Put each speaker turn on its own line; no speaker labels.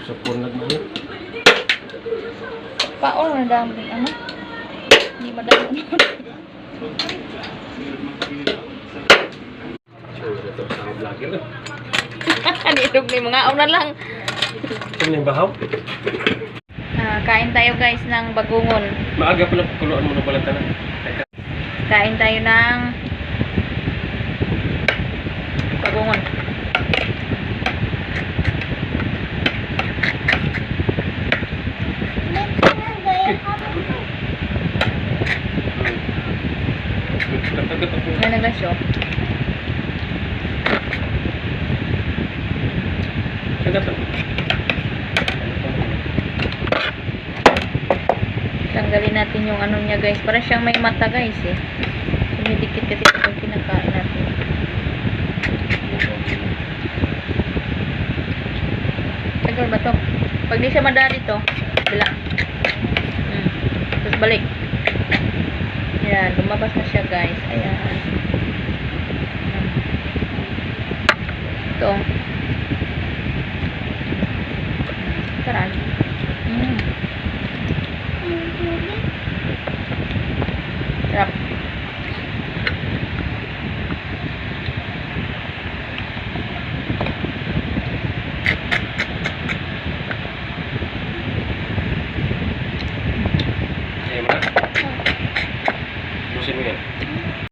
Sapon lang mo.
Paol na dami ano? Hindi madami.
Sure, ito sa vlogger na.
Nilog ni mga una lang.
Ito na yung bahaw.
Kain tayo guys ng bagungon.
Maaga pala kuluan mo na pala tanan.
Kain tayo ng bagungon. Ano na siya? Tanggalin natin yung ano niya guys. Para siyang may mata guys eh. Sumidikit kasi itong kinakain natin. Tagal ba to? Pag di siya madali to, bila. Tapos balik. Ayan, lumabas na siya guys. Ayan. Ito. Taran.